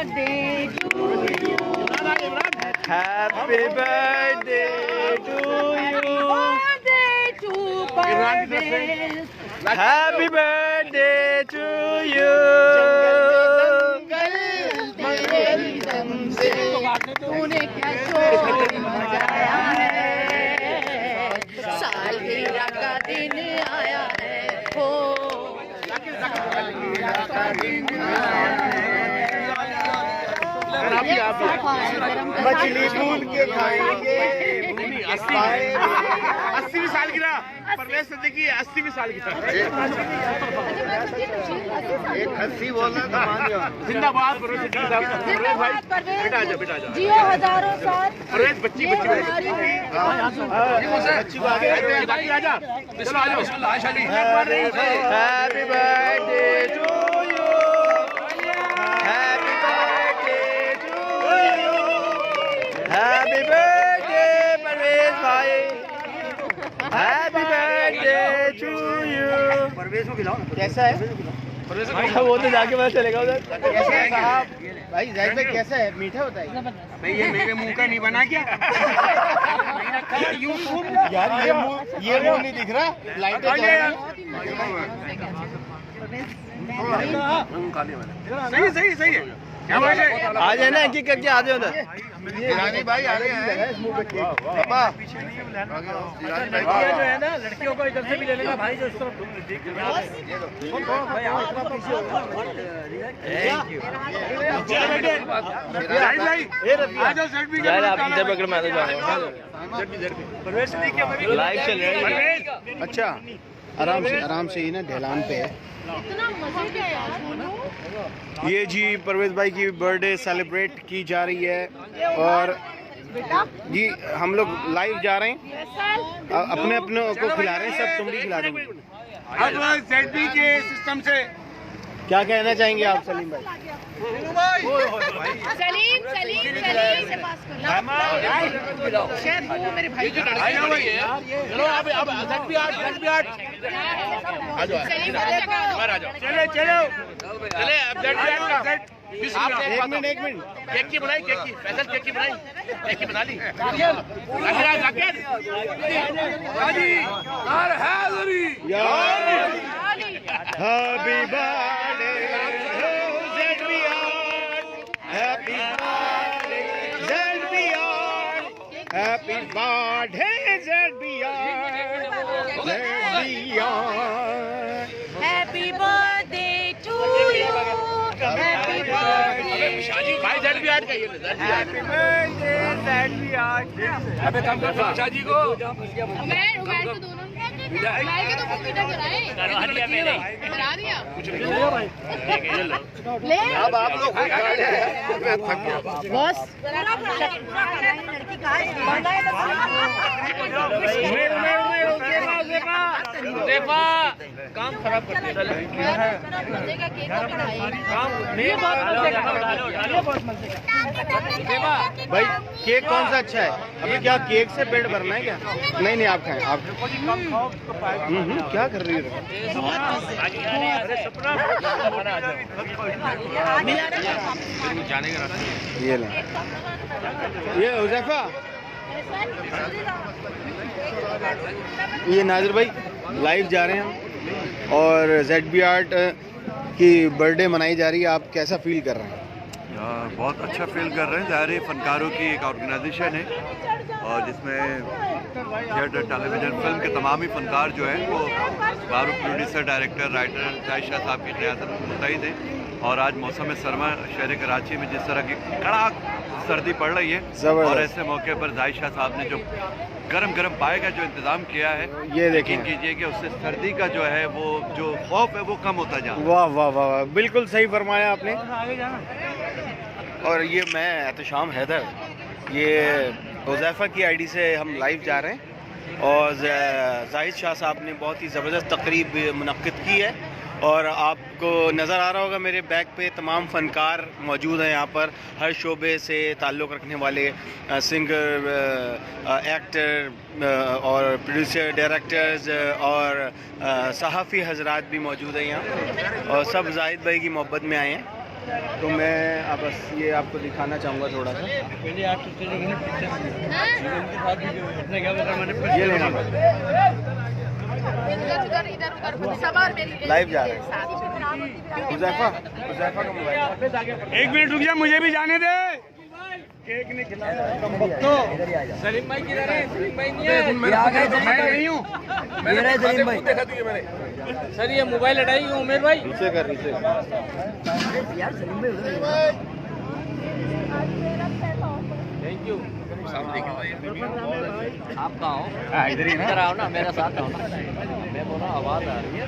birthday to you. Happy birthday to you. Birthday to Parvez. Happy birthday to you. तूने क्या शोर मचाया है, सालगिरह का दिन आया है, हो सालगिरह का दिन आया है। मछली भून के खाएंगे। 80वीं सालगिरह परवेज सिद्दीकी 80वीं सालगिरह। एक हंसी बोलना तो मान जाओ। जिंदाबाद परवेज सिद्दीकी साहब। जिंदाबाद परवेज, बेटा आजा, बेटा आजा। जियो हजारों साल। परवेज बच्ची ये हमारी है। बच्ची को आगे बाकी आजा। चलो आ जाओ। Happy birthday to you. Happy birthday to you. Happy birthday Parvez भाई। Happy birthday to you. Parvez को खिलाओ। कैसा है? वो तो जाके पता चलेगा उधर। कैसा है साहब? भाई जाहिद भाई कैसा है? मीठा होता है? भाई ये मेरे मुंह का नहीं बना क्या? यार ये मुंह नहीं दिख रहा। लाइटें चल रही हैं। सही सही है। क्या बात है? आ जाए ना, एक करके आ जाओ उधर। ईरानी भाई आ रहे हैं। लड़कियां जो है ना, लड़कियों को इधर से भी ले लेना भाई, जो इस तरफ भाई आओ, इतना पीछे हो। आ जाओ सेट भी यार आप इधर पकड़, मैं तो जाऊंगा। लाइव चल रहा है। अच्छा आराम से ही ना, ढलान पे है। इतना मजे का यार। ये जी परवेज भाई की बर्थडे सेलिब्रेट की जा रही है और जी हम लोग लाइव जा रहे हैं, अपने अपने को खिला रहे हैं, सब तुम भी खिला देंगे। अब ZB के सिस्टम से क्या कहना चाहेंगे आप सलीम भाई? सलीम से पास करना। शेफ वो मेरे भाई की चलो अब ZB आर्ट चले अब ZB आर्ट का एक मिनट केक की बनाई, फैसल केक की बनाई, केक की बना ली। Happy birthday ZB Art, happy birthday ZB Art, happy birthday ZB Art, ZB Art। Happy birthday to you. Happy birthday भाई ZB आर्ट का ये हैप्पी बर्थडे ZB Art। अबे कम कर शादी को। मैं तो दोनों मैं के तो कुछ मीठा खिलाए बना दिया ले। अब आप लोग बॉस लड़की का काम खराब करते भाई केक कौन सा अच्छा है? अभी क्या केक से पेट भरना है क्या? नहीं आप खाएं आप। क्या कर रही है? ये ले, ये हुज़ैफा, ये नाजिर भाई लाइव जा रहे हैं और ZB आर्ट की बर्थडे मनाई जा रही है। आप कैसा फील कर रहे हैं? बहुत अच्छा फील कर रहे हैं। ज़ाहिर फनकारों की एक ऑर्गेनाइजेशन है और जिसमें थिएटर, टेलीविज़न, फिल्म के तमाम ही फनकार जो हैं वो बारू producer, director, writer Zahid Shah साहब की क़यादत में मुतहिद हैं। और आज मौसम सरमा शहर कराची में जिस तरह की कड़ाक सर्दी पड़ रही है और ऐसे मौके पर जाहिद शाह साहब ने जो गरम पाए का जो इंतज़ाम किया है, ये यकीन कीजिए कि उससे सर्दी का जो है वो जो खौफ है वो कम होता जा रहा है। वाह वाह वाह वाह, बिल्कुल सही फरमाया आपने। और ये मैं एहतशाम हैदर, ये हुज़ैफा की आईडी से हम लाइव जा रहे हैं और जाहिद शाह साहब ने बहुत ही ज़बरदस्त तकरीब मुनक्किद की है और आपको नज़र आ रहा होगा मेरे बैक पे तमाम फ़नकार मौजूद हैं यहाँ पर, हर शोबे से ताल्लुक़ रखने वाले सिंगर, एक्टर और प्रोड्यूसर, डायरेक्टर्स और सहाफ़ी हजरात भी मौजूद हैं यहाँ और सब जाहिद भाई की मोहब्बत में आए हैं तो मैं अब बस ये आपको दिखाना चाहूँगा थोड़ा सा। पहले आप सोचते थे कि पिक्चर अपने क्या पता मैंने ये लेना इधर उधर सवार मेरी लाइव जा रहे हैं। हुज़ैफा का मोबाइल। 1 मिनट रुक जा, मुझे भी जाने दे। केक नहीं खिलाया तो सलीम भाई किधर है? सलीम भाई नहीं है। मैं नहीं हूँ। मेरा सलीम भाई देखा थी मैंने। सर ये मोबाइल हटाइए उमेर भाई। नीचे कर नीचे। Thank you. आप कहाँ हो? इधर आओ ना, मेरे साथ आओ ना। मैं बोला आवाज आ रही है।